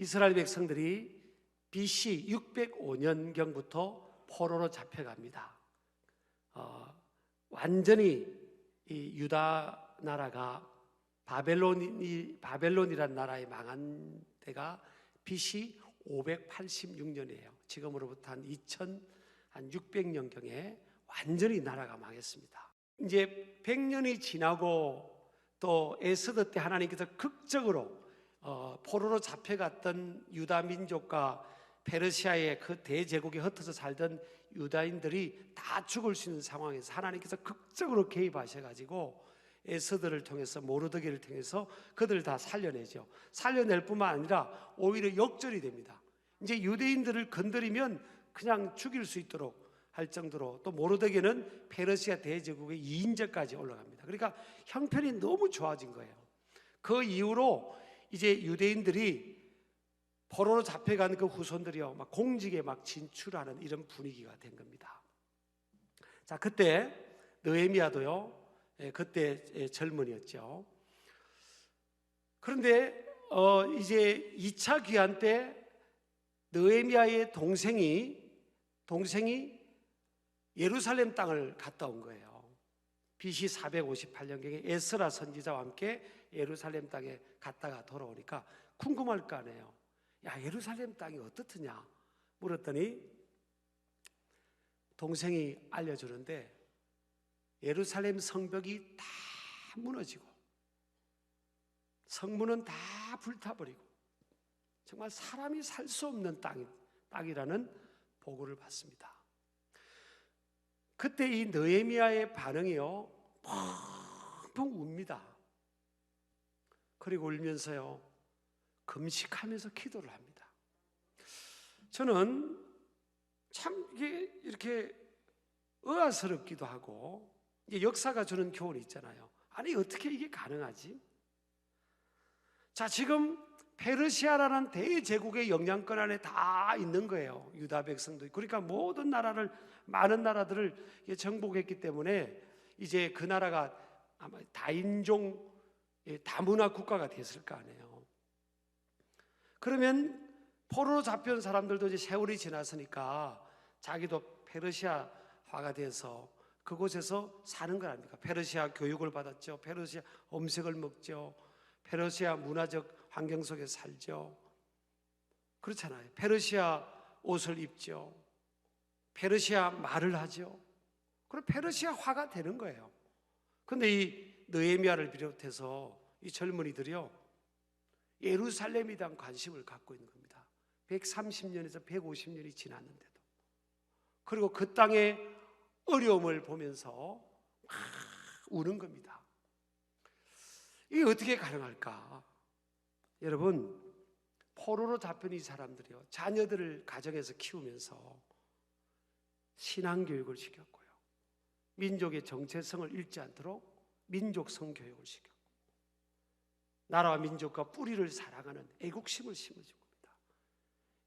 이스라엘 백성들이 BC 605년경부터 포로로 잡혀갑니다. 완전히 이 유다 나라가 바벨론이란 나라에 망한 때가 BC 586년이에요. 지금으로부터 한 2600년경에 완전히 나라가 망했습니다. 이제 100년이 지나고 또 에스더 때 하나님께서 극적으로 포로로 잡혀갔던 유다 민족과 페르시아의 그 대제국에 흩어져 살던 유다인들이 다 죽을 수 있는 상황에서 하나님께서 극적으로 개입하셔가지고 에스더를 통해서 모르드게를 통해서 그들을 다 살려내죠. 살려낼 뿐만 아니라 오히려 역전이 됩니다. 이제 유대인들을 건드리면 그냥 죽일 수 있도록 할 정도로, 또 모르드게는 페르시아 대제국의 2인제까지 올라갑니다. 그러니까 형편이 너무 좋아진 거예요. 그 이후로 이제 유대인들이 포로로 잡혀간 그 후손들이요 막 공직에 막 진출하는 이런 분위기가 된 겁니다. 자, 그때 느헤미야도요 그때 젊은이였죠. 그런데 이제 2차 귀환 때 느헤미야의 동생이 예루살렘 땅을 갔다 온 거예요. BC 458년경에 에스라 선지자와 함께 예루살렘 땅에 갔다가 돌아오니까 궁금할 거 아니에요. 야, 예루살렘 땅이 어떻더냐 물었더니 동생이 알려주는데 예루살렘 성벽이 다 무너지고 성문은 다 불타버리고 정말 사람이 살 수 없는 땅이라는 보고를 받습니다. 그때 이 느헤미야의 반응이요 펑펑 웁니다. 그리고 울면서요 금식하면서 기도를 합니다. 저는 참 이게 이렇게 의아스럽기도 하고, 이게 역사가 주는 교훈이 있잖아요. 아니 어떻게 이게 가능하지? 자, 지금 페르시아라는 대제국의 영향권 안에 다 있는 거예요. 유다 백성도. 그러니까 모든 많은 나라들을 정복했기 때문에 이제 그 나라가 아마 다인종 다문화 국가가 됐을 거 아니에요. 그러면 포로로 잡혀온 사람들도 이제 세월이 지났으니까 자기도 페르시아화가 돼서 그곳에서 사는 거 아닙니까? 페르시아 교육을 받았죠. 페르시아 음식을 먹죠. 페르시아 문화적 환경 속에 살죠. 그렇잖아요. 페르시아 옷을 입죠. 페르시아 말을 하죠. 그럼 페르시아화가 되는 거예요. 그런데 이 느헤미야를 비롯해서 이 젊은이들이요 예루살렘에 대한 관심을 갖고 있는 겁니다. 130년에서 150년이 지났는데도. 그리고 그 땅의 어려움을 보면서 막 우는 겁니다. 이게 어떻게 가능할까? 여러분, 포로로 잡힌 이 사람들이요 자녀들을 가정에서 키우면서 신앙교육을 시켰고요, 민족의 정체성을 잃지 않도록 민족성 교육을 시켰고, 나라와 민족과 뿌리를 사랑하는 애국심을 심어준 겁니다.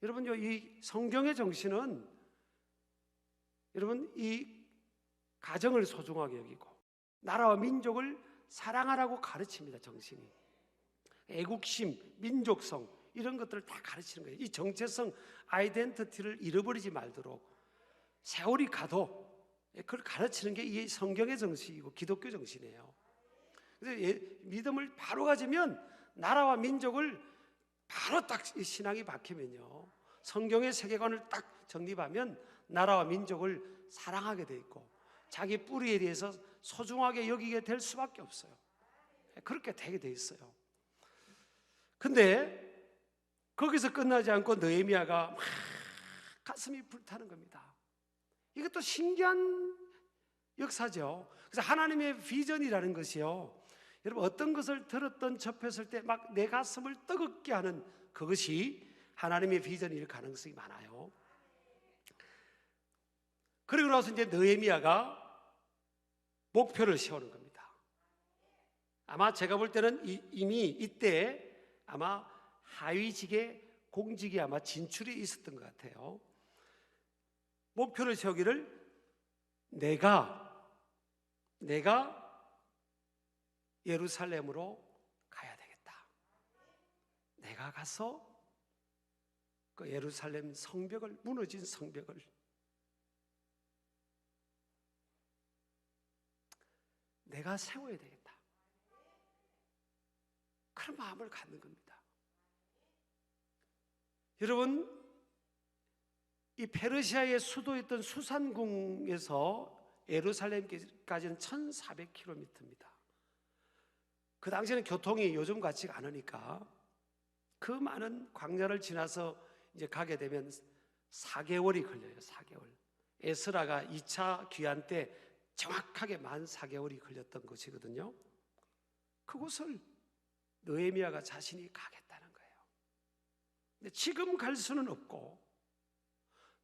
여러분요, 이 성경의 정신은 여러분 이 가정을 소중하게 여기고 나라와 민족을 사랑하라고 가르칩니다. 정신이 애국심, 민족성 이런 것들을 다 가르치는 거예요. 이 정체성, 아이덴티티를 잃어버리지 말도록 세월이 가도 그걸 가르치는 게 이 성경의 정신이고 기독교 정신이에요. 그래서 믿음을 바로 가지면 나라와 민족을 바로 딱 신앙이 박히면요 성경의 세계관을 딱 정립하면 나라와 민족을 사랑하게 돼 있고 자기 뿌리에 대해서 소중하게 여기게 될 수밖에 없어요. 그렇게 되게 돼 있어요. 근데 거기서 끝나지 않고 느헤미야가 막 가슴이 불타는 겁니다. 이것도 신기한 역사죠. 그래서 하나님의 비전이라는 것이요 여러분 어떤 것을 들었던 접했을 때 막 내 가슴을 뜨겁게 하는 그것이 하나님의 비전일 가능성이 많아요. 그리고 나서 이제 느헤미야가 목표를 세우는 겁니다. 아마 제가 볼 때는 이미 이때 아마 하위직의 공직이 아마 진출이 있었던 것 같아요. 목표를 세우기를 내가 예루살렘으로 가야 되겠다. 내가 가서 그 예루살렘 성벽을, 무너진 성벽을 내가 세워야 되겠다, 그런 마음을 갖는 겁니다. 여러분, 이 페르시아의 수도였던 수산궁에서 예루살렘까지는 1400km입니다. 그 당시에는 교통이 요즘 같지가 않으니까 그 많은 광야를 지나서 이제 가게 되면 4개월이 걸려요. 4개월. 에스라가 2차 귀환 때 정확하게 만 4개월이 걸렸던 것이거든요. 그곳을 느헤미야가 자신이 가겠다는 거예요. 근데 지금 갈 수는 없고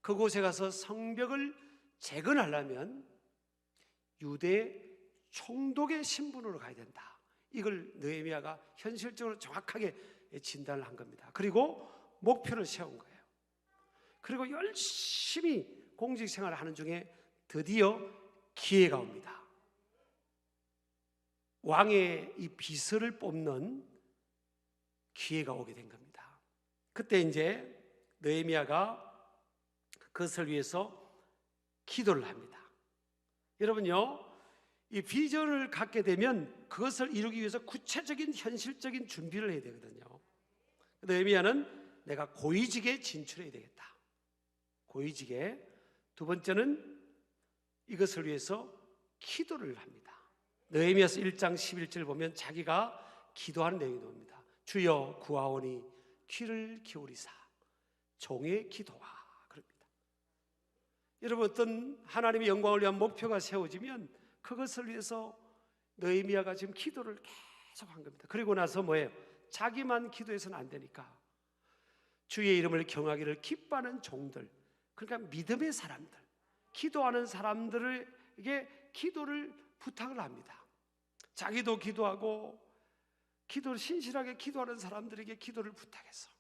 그곳에 가서 성벽을 재건하려면 유대 총독의 신분으로 가야 된다. 이걸 느헤미야가 현실적으로 정확하게 진단을 한 겁니다. 그리고 목표를 세운 거예요. 그리고 열심히 공직 생활을 하는 중에 드디어 기회가 옵니다. 왕의 이 비서를 뽑는 기회가 오게 된 겁니다. 그때 이제 느헤미야가 그것을 위해서 기도를 합니다. 여러분요, 이 비전을 갖게 되면 그것을 이루기 위해서 구체적인 현실적인 준비를 해야 되거든요. 느헤미야는 내가 고위직에 진출해야 되겠다. 고위직에. 두 번째는 이것을 위해서 기도를 합니다. 느헤미야서 1장 11절 보면 자기가 기도하는 내용이 나옵니다. 주여 구하오니 귀를 기울이사 종의 기도와 그럽니다. 여러분, 어떤 하나님의 영광을 위한 목표가 세워지면 그것을 위해서 느헤미야가 지금 기도를 계속 한 겁니다. 그리고 나서 뭐예요? 자기만 기도해서는 안 되니까 주의 이름을 경하기를 기뻐하는 종들, 그러니까 믿음의 사람들, 기도하는 사람들에게 기도를 부탁을 합니다. 자기도 기도하고 기도를 신실하게 기도하는 사람들에게 기도를 부탁해서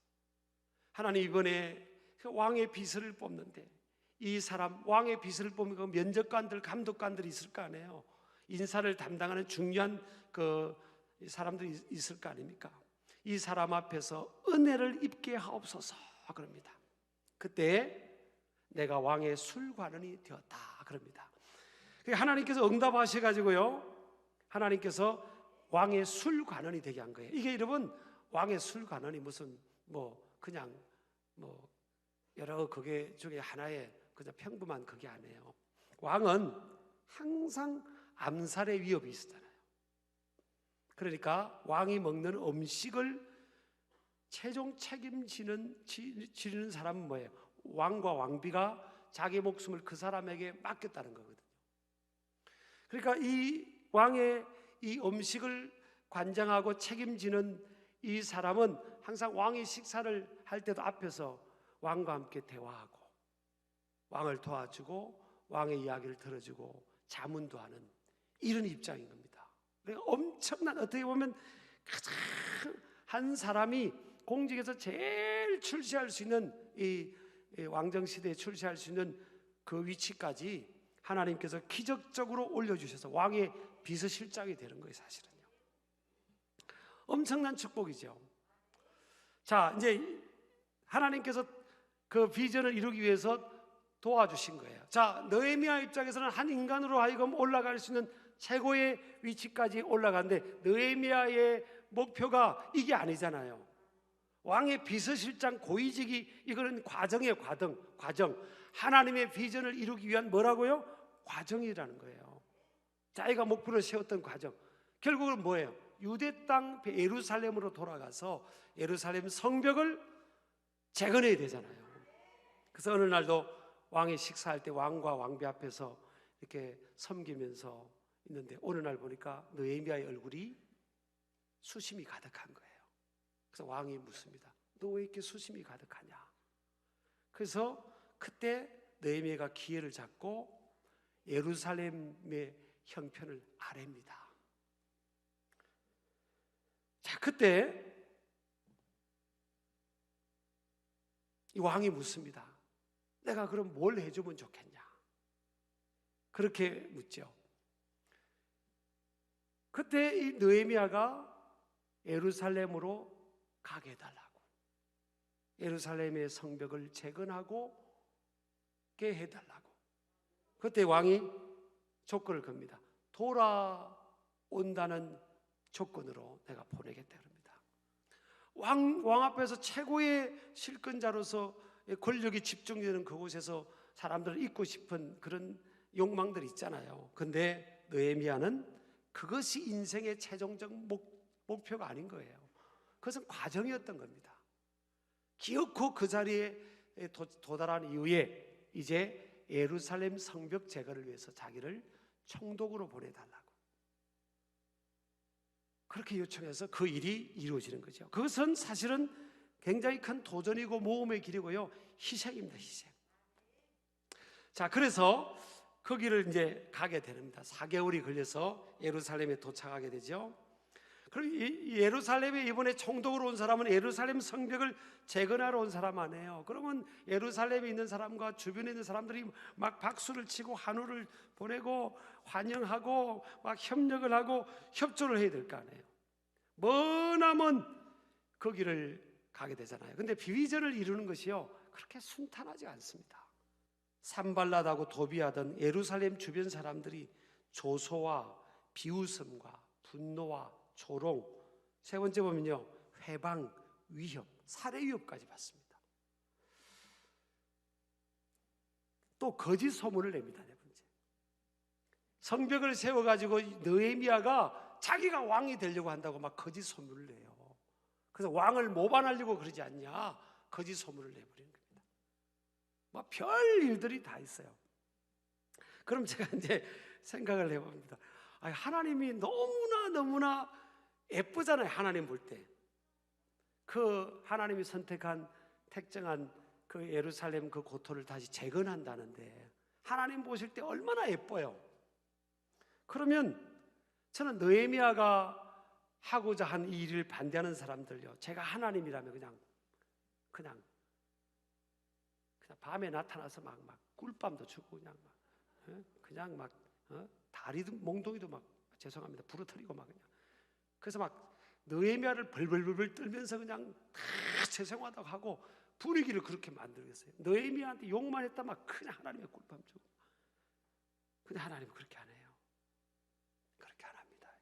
하나님 이번에 왕의 비서를 뽑는데 이 사람 왕의 비서를 뽑는 그 면접관들, 감독관들이 있을 거 아니에요. 인사를 담당하는 중요한 그 사람들이 있을 거 아닙니까? 이 사람 앞에서 은혜를 입게 하옵소서 그럽니다. 그때 내가 왕의 술관원이 되었다 그럽니다. 하나님께서 응답하셔가지고요, 하나님께서 왕의 술관원이 되게 한 거예요. 이게 여러분, 왕의 술관원이 무슨 그냥 여러 그게 중에 하나의 그냥 평범한 그게 아니에요. 왕은 항상 암살의 위협이 있었잖아요. 그러니까 왕이 먹는 음식을 최종 책임지는 사람은 뭐예요? 왕과 왕비가 자기 목숨을 그 사람에게 맡겼다는 거거든요. 그러니까 이 왕의 이 음식을 관장하고 책임지는 이 사람은 항상 왕이 식사를 할 때도 앞에서 왕과 함께 대화하고 왕을 도와주고 왕의 이야기를 들어주고 자문도 하는 이런 입장인 겁니다. 그러니까 엄청난, 어떻게 보면 가장 한 사람이 공직에서 제일 출세할 수 있는 이 왕정시대에 출세할 수 있는 그 위치까지 하나님께서 기적적으로 올려주셔서 왕의 비서실장이 되는 거예요. 사실은요, 엄청난 축복이죠. 자, 이제 하나님께서 그 비전을 이루기 위해서 도와주신 거예요. 자, 느헤미야 입장에서는 한 인간으로 하여금 올라갈 수 있는 최고의 위치까지 올라가는데 느헤미야의 목표가 이게 아니잖아요. 왕의 비서실장 고위직이 이거는 과정이에요. 과정. 하나님의 비전을 이루기 위한 뭐라고요? 과정이라는 거예요. 자기가 목표를 세웠던 과정. 결국은 뭐예요? 유대 땅 예루살렘으로 돌아가서 예루살렘 성벽을 재건해야 되잖아요. 그래서 어느 날도 왕이 식사할 때 왕과 왕비 앞에서 이렇게 섬기면서 있는데 어느 날 보니까 느헤미야의 얼굴이 수심이 가득한 거예요. 그래서 왕이 묻습니다. 너 왜 이렇게 수심이 가득하냐? 그래서 그때 느헤미야가 기회를 잡고 예루살렘의 형편을 아뢰입니다. 자, 그때 이 왕이 묻습니다. 내가 그럼 뭘 해주면 좋겠냐? 그렇게 묻죠. 그때 이 느헤미야가 예루살렘으로 가게 해달라고, 예루살렘의 성벽을 재건하고 게 해달라고. 그때 왕이 조건을 겁니다. 돌아온다는 조건으로 내가 보내겠다 그럽니다. 왕 앞에서 최고의 실권자로서 권력이 집중되는 그곳에서 사람들을 잊고 싶은 그런 욕망들이 있잖아요. 근데 느헤미야는 그것이 인생의 최종적 목표가 아닌 거예요. 그것은 과정이었던 겁니다. 기어코 그 자리에 도달한 이후에 이제 예루살렘 성벽 재건을 위해서 자기를 총독으로 보내달라고 그렇게 요청해서 그 일이 이루어지는 거죠. 그것은 사실은 굉장히 큰 도전이고 모험의 길이고요, 희생입니다. 희생. 자, 그래서 거기를 이제 가게 됩니다. 4개월이 걸려서 예루살렘에 도착하게 되죠. 그럼 이 예루살렘에 이번에 총독으로 온 사람은 예루살렘 성벽을 재건하러 온 사람 아니에요. 그러면 예루살렘에 있는 사람과 주변에 있는 사람들이 막 박수를 치고 한우를 보내고 환영하고 막 협력을 하고 협조를 해야 될 거 아니에요. 머나먼 거기를 가게 되잖아요. 근데 비위전을 이루는 것이요, 그렇게 순탄하지 않습니다. 산발랏하고 도비하던 예루살렘 주변 사람들이 조소와 비웃음과 분노와 조롱, 세 번째 보면요, 회방, 위협, 살해 위협까지 받습니다. 또 거짓 소문을 냅니다. 네 번째, 성벽을 세워가지고 느헤미야가 자기가 왕이 되려고 한다고 막 거짓 소문을 내요. 그래서 왕을 모반하려고 그러지 않냐, 거짓 소문을 내버리는 겁니다. 막 별 일들이 다 있어요. 그럼 제가 이제 생각을 해봅니다. 하나님이 너무나 예쁘잖아요. 하나님 볼 때 그 하나님이 선택한 택정한 그 예루살렘 그 고토를 다시 재건한다는데 하나님 보실 때 얼마나 예뻐요. 그러면 저는 느헤미야가 하고자 한 이 일을 반대하는 사람들요, 제가 하나님이라면 그냥 밤에 나타나서 막 꿀밤도 주고 그냥 막 다리도 몽둥이도 막 죄송합니다 부러뜨리고 막 그냥, 그래서 막 느헤미야를 벌벌벌 떨면서 그냥 다 죄송하다고 하고 분위기를 그렇게 만들겠어요. 느헤미야한테 욕만 했다 막 그냥 하나님의 꿀밤 주고. 근데 하나님은 그렇게 안 해요. 그렇게 안 합니다.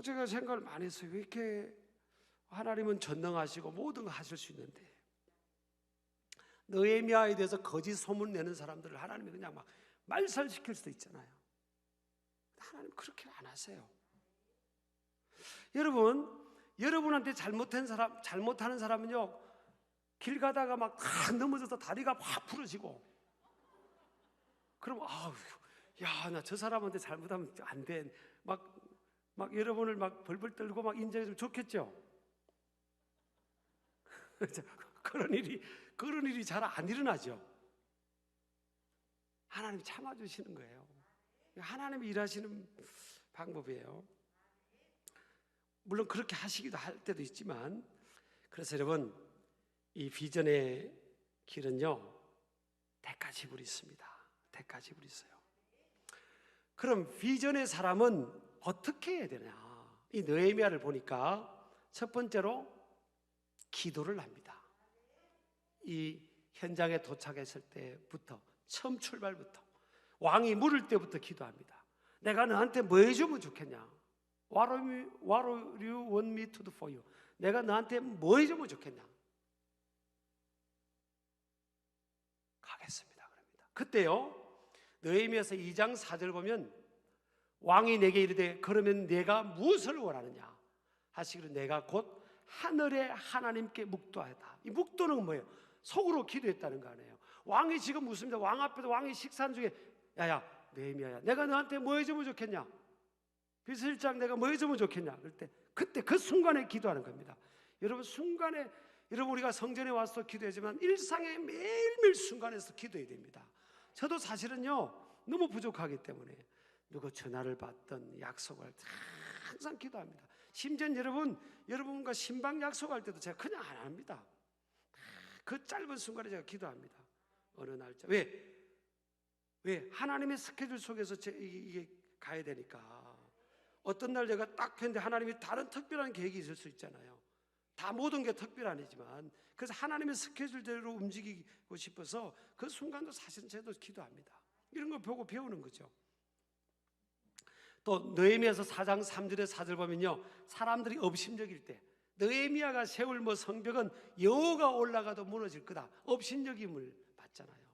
제가 생각을 많이 했어요. 왜 이렇게 하나님은 전능하시고 모든 걸 하실 수 있는데 느헤미야에 대해서 거짓 소문 내는 사람들을 하나님이 그냥 막 말살시킬 수도 있잖아요. 하나님 그렇게 안 하세요. 여러분한테 잘못하는 사람은요, 길 가다가 막 넘어져서 다리가 확 부러지고, 그럼 야, 나 저 사람한테 잘못하면 안 돼. 막 여러분을 막 벌벌 떨고 막 인정해주면 좋겠죠. 그런 일이 잘 안 일어나죠. 하나님이 참아주시는 거예요. 하나님이 일하시는 방법이에요. 물론 그렇게 하시기도 할 때도 있지만, 그래서 여러분, 이 비전의 길은요, 대가 지불이 있습니다. 대가 지불이 있어요. 그럼 비전의 사람은 어떻게 해야 되냐? 이 느헤미야를 보니까 첫 번째로 기도를 합니다. 이 현장에 도착했을 때부터, 처음 출발부터 왕이 물을 때부터 기도합니다. 내가 너한테 뭐 해주면 좋겠냐? What do you want me to do for you? 내가 너한테 뭐 해주면 좋겠냐? 가겠습니다. 그럽니다. 그때요, 느헤미야서 2장 4절 보면 왕이 내게 이르되 그러면 내가 무엇을 원하느냐 하시기를 내가 곧 하늘의 하나님께 묵도하다. 이 묵도는 뭐예요? 속으로 기도했다는 거 아니에요. 왕이 지금 묻습니다. 왕 앞에서 왕이 식사하는 중에 야야 느헤미야야, 내가 너한테 뭐 해주면 좋겠냐? 비서실장 내가 뭐 해주면 좋겠냐? 그때 그 순간에 기도하는 겁니다. 여러분 순간에, 여러분 우리가 성전에 와서 기도하지만 일상의 매일매일 순간에서 기도해야 됩니다. 저도 사실은요 너무 부족하기 때문에 누구 전화를 받든 약속할 때 항상 기도합니다. 심지어 여러분과 신방 약속할 때도 제가 그냥 안 합니다. 그 짧은 순간에 제가 기도합니다. 어느 날짜 왜 하나님의 스케줄 속에서 이게 가야 되니까. 어떤 날 제가 딱 했는데 하나님이 다른 특별한 계획이 있을 수 있잖아요. 다 모든 게 특별한 아니지만, 그래서 하나님의 스케줄대로 움직이고 싶어서 그 순간도 사실은 저도 기도합니다. 이런 걸 보고 배우는 거죠. 또 느헤미야서 4장 3절의 4절 보면요, 사람들이 업신여길 때 느헤미야가 세울 성벽은 여호가 올라가도 무너질 거다, 업신여김을 받잖아요.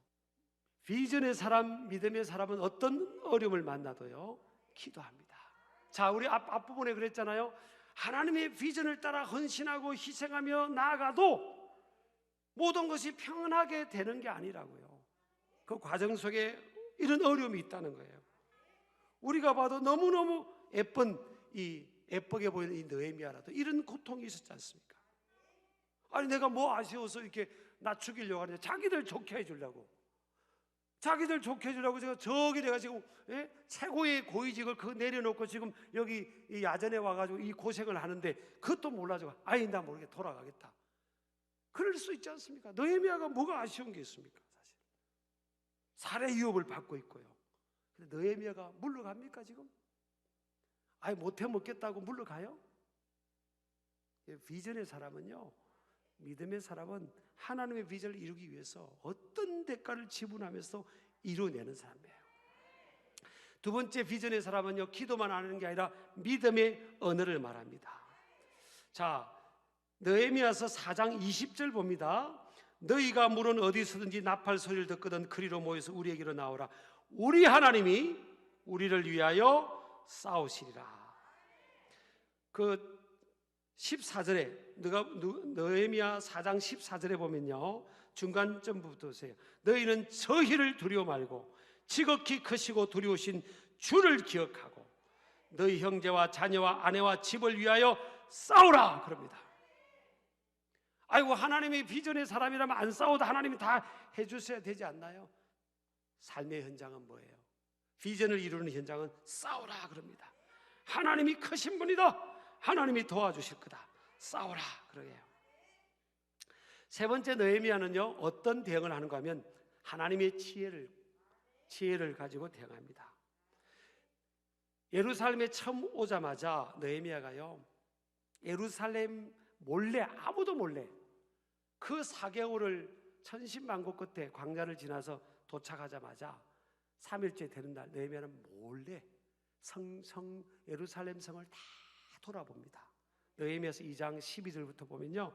비전의 사람, 믿음의 사람은 어떤 어려움을 만나도요 기도합니다. 자, 우리 앞부분에 그랬잖아요. 하나님의 비전을 따라 헌신하고 희생하며 나아가도 모든 것이 평안하게 되는 게 아니라고요. 그 과정 속에 이런 어려움이 있다는 거예요. 우리가 봐도 너무너무 예쁘게 보이는 이 느헤미야라도 이런 고통이 있었지 않습니까? 아니, 내가 뭐 아쉬워서 이렇게 나 죽이려고 하는데 자기들 좋게 해주려고, 자기들 좋게 해주려고 제가 저기 내가 지금 최고의 고위직을 그거 내려놓고 지금 여기 이 야전에 와가지고 이 고생을 하는데 그것도 몰라서 아니 나 모르게 돌아가겠다, 그럴 수 있지 않습니까? 느헤미야가 뭐가 아쉬운 게 있습니까? 사실 살해 위협을 받고 있고요. 근데 느헤미야가 물러갑니까 지금? 아예 못해 먹겠다고 물러가요? 비전의 사람은요, 믿음의 사람은 하나님의 비전을 이루기 위해서 어떤 대가를 지불하면서 이루어내는 사람이에요. 두 번째 비전의 사람은요, 기도만 하는 게 아니라 믿음의 언어를 말합니다. 자, 느헤미야서 4장 20절 봅니다. 너희가 물은 어디서든지 나팔 소리를 듣거든 그리로 모여서 우리에게로 나오라. 우리 하나님이 우리를 위하여 싸우시리라. 그 14절에 느헤미야 4장 14절에 보면요, 중간점부터 보세요. 너희는 저희를 두려워 말고 지극히 크시고 두려우신 주를 기억하고 너희 형제와 자녀와 아내와 집을 위하여 싸우라 그럽니다. 아이고, 하나님의 비전의 사람이라면 안 싸워도 하나님이 다 해주셔야 되지 않나요? 삶의 현장은 뭐예요? 비전을 이루는 현장은 싸우라 그럽니다. 하나님이 크신 분이다, 하나님이 도와주실 거다, 싸우라 그러게요. 세 번째 느헤미야는요, 어떤 대응을 하는가 하면 하나님의 지혜를 가지고 대응합니다. 예루살렘에 처음 오자마자 느헤미야가요, 예루살렘 몰래, 아무도 몰래 그 4개월을 천신만고 끝에 광야를 지나서 도착하자마자 3일째 되는 날 느헤미야는 몰래 예루살렘 성을 다 돌아봅니다. 느헤미야서 2장 12절부터 보면요,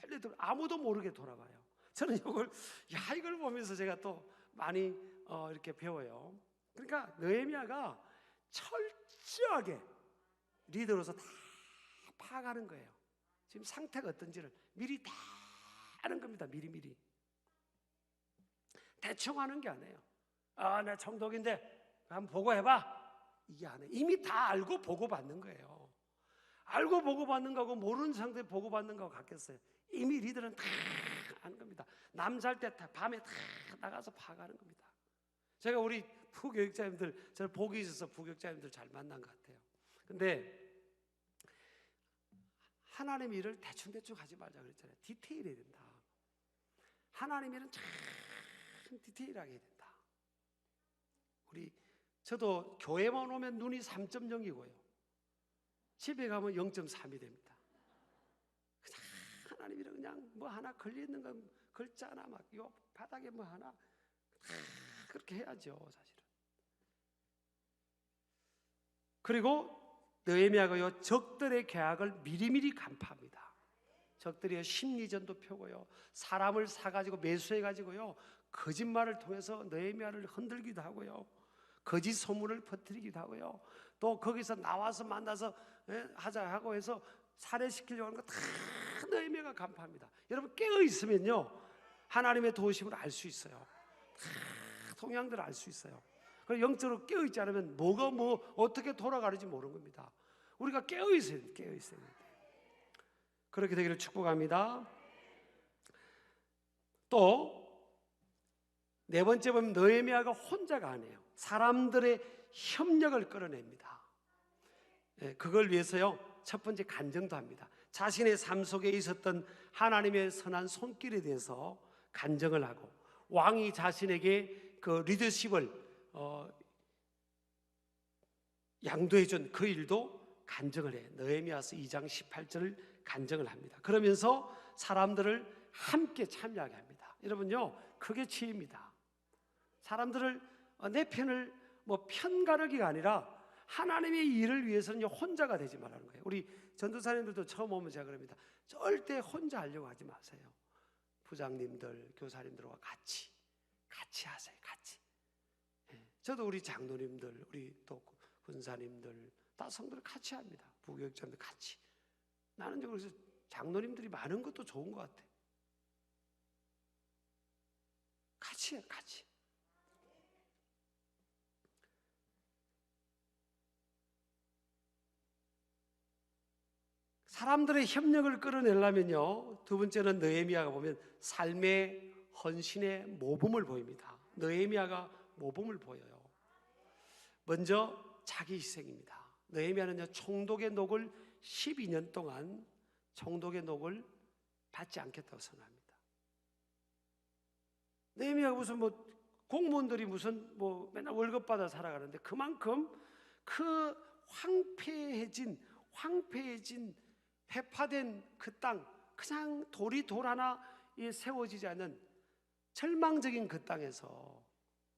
멀리 아무도 모르게 돌아봐요. 저는 이걸 보면서 제가 또 많이 이렇게 배워요. 그러니까 느헤미야가 철저하게 리더로서 다 파악하는 거예요. 지금 상태가 어떤지를 미리 다 아는 겁니다. 미리 대충 하는 게 아니에요. 나 청독인데 한번 보고해봐, 이게 아니에요. 이미 다 알고 보고받는 거예요. 알고 보고받는 거하고 모르는 상태에 보고받는 거하고 같겠어요? 이미 리더는 다 아는 겁니다. 남 잘 때 밤에 다 나가서 파악하는 겁니다. 제가 우리 부교육자님들, 저는 복이 있어서 부교육자님들 잘 만난 것 같아요. 근데 하나님의 일을 대충 하지 말자 그랬잖아요. 디테일해야 된다. 하나님의 일은 참 디테일하게 해야 된다. 저도 교회만 오면 눈이 3.0이고요 집에 가면 0.3이 됩니다. 하나님 일은 그냥 뭐 하나 걸려있는 거 글자 하나 막 요 바닥에 뭐 하나 그렇게 해야죠 사실은. 그리고 느헤미야가요, 적들의 계약을 미리미리 간파합니다. 적들이 심리전도 펴고요, 사람을 사가지고 매수해가지고요, 거짓말을 통해서 느헤미야를 흔들기도 하고요, 거짓 소문을 퍼뜨리기도 하고요, 또 거기서 나와서 만나서 하자 하고 해서 살해시키려고 하는 거 다 느헤미야가 간파합니다. 여러분 깨어 있으면요, 하나님의 도우심을 알 수 있어요. 다 동향들을 알 수 있어요. 그리고 영적으로 깨어 있지 않으면 뭐가 어떻게 돌아가는지 모르는 겁니다. 우리가 깨어 있어야 돼요. 그렇게 되기를 축복합니다. 또 네 번째 보면 느헤미야가 혼자가 아니에요. 사람들의 협력을 끌어냅니다. 그걸 위해서요, 첫 번째 간증도 합니다. 자신의 삶 속에 있었던 하나님의 선한 손길에 대해서 간증을 하고, 왕이 자신에게 그 리더십을 양도해 준 그 일도 간증을 해. 느헤미야서 2장 18절을 간증을 합니다. 그러면서 사람들을 함께 참여하게 합니다. 여러분요, 그게 지혜입니다. 사람들을 내 편을 뭐 편가르기가 아니라 하나님의 일을 위해서는 혼자가 되지 말라는 거예요. 우리 전도사님들도 처음 오면 제가 그럽니다. 절대 혼자 하려고 하지 마세요. 부장님들, 교사님들과 같이 하세요. 같이. 저도 우리 장로님들, 우리 또 군사님들 다 성도를 같이 합니다. 부교육자님들 같이. 나는 그래서 장로님들이 많은 것도 좋은 것 같아. 같이 해요, 같이. 사람들의 협력을 끌어내려면요, 두 번째는 느헤미야가 보면 삶의 헌신의 모범을 보입니다. 느헤미야가 모범을 보여요. 먼저 자기 희생입니다. 느헤미야는요, 총독의 녹을 12년 동안 총독의 녹을 받지 않겠다고 선언합니다. 느헤미야가 무슨 뭐 공무원들이 무슨 뭐 맨날 월급 받아 살아가는데 그만큼 그 황폐해진 회파된 그 땅, 그냥 돌 하나 세워지지 않는 절망적인 그 땅에서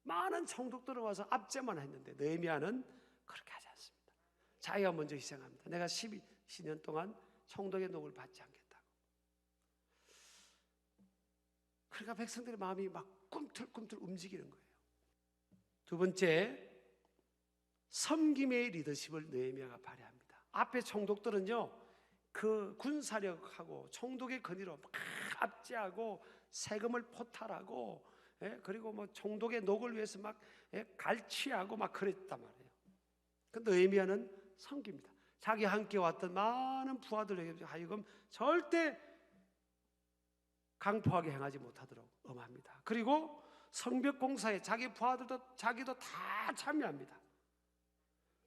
많은 총독들이 와서 압제만 했는데 느헤미야는 그렇게 하지 않습니다. 자기가 먼저 희생합니다. 내가 12년 동안 총독의 녹을 받지 않겠다고. 그러니까 백성들의 마음이 막 꿈틀꿈틀 움직이는 거예요. 두 번째, 섬김의 리더십을 느헤미야가 발휘합니다. 앞에 총독들은요, 그 군사력하고 총독의 권위로 막 압제하고 세금을 포탈하고, 그리고 뭐 총독의 녹을 위해서 막 갈취하고 막 그랬단 말이에요. 근데 느헤미야는 섬깁니다. 자기 함께 왔던 많은 부하들에게 하여금 절대 강포하게 행하지 못하도록 엄합니다. 그리고 성벽 공사에 자기 부하들도 자기도 다 참여합니다.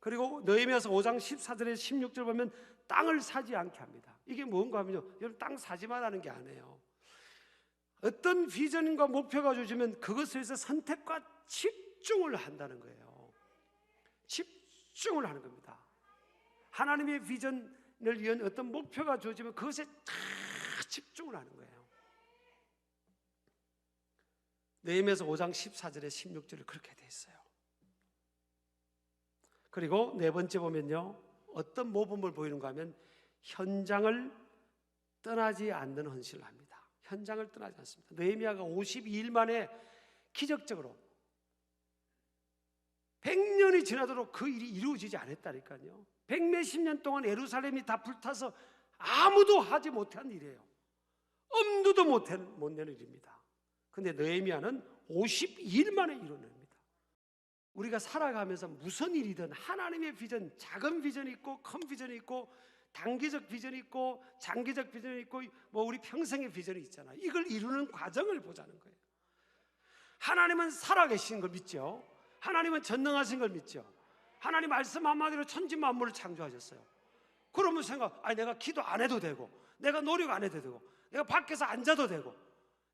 그리고 느헤미야서 5장 14절에 16절 보면 땅을 사지 않게 합니다. 이게 뭔가 하면요, 여러분 땅 사지 말라는 게 아니에요. 어떤 비전과 목표가 주어지면 그것에 대해서 선택과 집중을 한다는 거예요. 집중을 하는 겁니다. 하나님의 비전을 위한 어떤 목표가 주어지면 그것에 다 집중을 하는 거예요. 느헤미야서 5장 14절에 16절에 그렇게 돼 있어요. 그리고 네 번째 보면요, 어떤 모범을 보이는가 하면 현장을 떠나지 않는 헌신을 합니다. 현장을 떠나지 않습니다. 느헤미야가 52일 만에 기적적으로 100년이 지나도록 그 일이 이루어지지 않았다니까요. 100몇십 년 동안 예루살렘이 다 불타서 아무도 하지 못한 일이에요. 엄두도 못 내는 일입니다. 근데 느헤미야는 52일 만에 이뤄냅니다. 우리가 살아가면서 무슨 일이든 하나님의 비전, 작은 비전이 있고 큰 비전이 있고 단기적 비전이 있고 장기적 비전이 있고 뭐 우리 평생의 비전이 있잖아요. 이걸 이루는 과정을 보자는 거예요. 하나님은 살아계신 걸 믿죠. 하나님은 전능하신 걸 믿죠. 하나님 말씀 한마디로 천지 만물을 창조하셨어요. 그러면 내가 기도 안 해도 되고, 내가 노력 안 해도 되고, 내가 밖에서 앉아도 되고,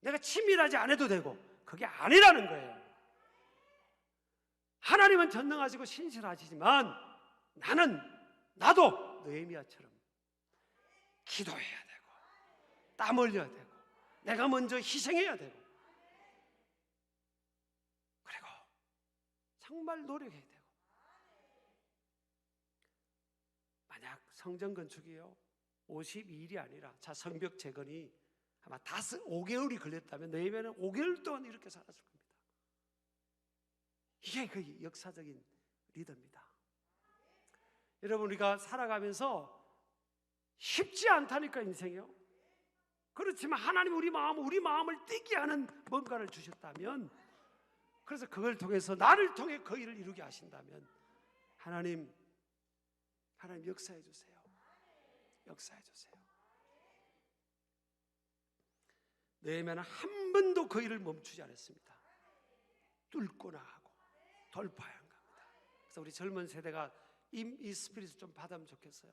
내가 치밀하지 않아도 되고, 그게 아니라는 거예요. 하나님은 전능하시고 신실하시지만 나도 느헤미야처럼 기도해야 되고 땀 흘려야 되고 내가 먼저 희생해야 되고 그리고 정말 노력해야 되고. 만약 성전 건축이요 52일이 아니라 성벽 재건이 아마 5개월이 걸렸다면 느헤미야는 5개월 동안 이렇게 살았을 겁니다. 이게 그 역사적인 리더입니다. 여러분, 우리가 살아가면서 쉽지 않다니까, 인생이요. 그렇지만 하나님 우리 마음을 뛰게 하는 뭔가를 주셨다면, 그래서 그걸 통해서 나를 통해 그 일을 이루게 하신다면 하나님 역사해 주세요. 역사해 주세요. 느헤미야는 한 번도 그 일을 멈추지 않았습니다. 뚫고 나가고 돌파한 겁니다. 그래서 우리 젊은 세대가 이 스피릿을 좀 받으면 좋겠어요.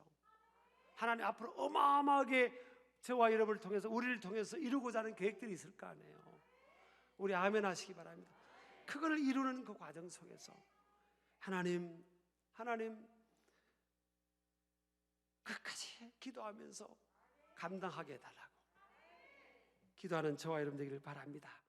하나님 앞으로 어마어마하게 저와 여러분을 통해서 우리를 통해서 이루고자 하는 계획들이 있을 거 아니에요. 우리 아멘 하시기 바랍니다. 그걸 이루는 그 과정 속에서 하나님 끝까지 기도하면서 감당하게 해달라고 기도하는 저와 여러분 되기를 바랍니다.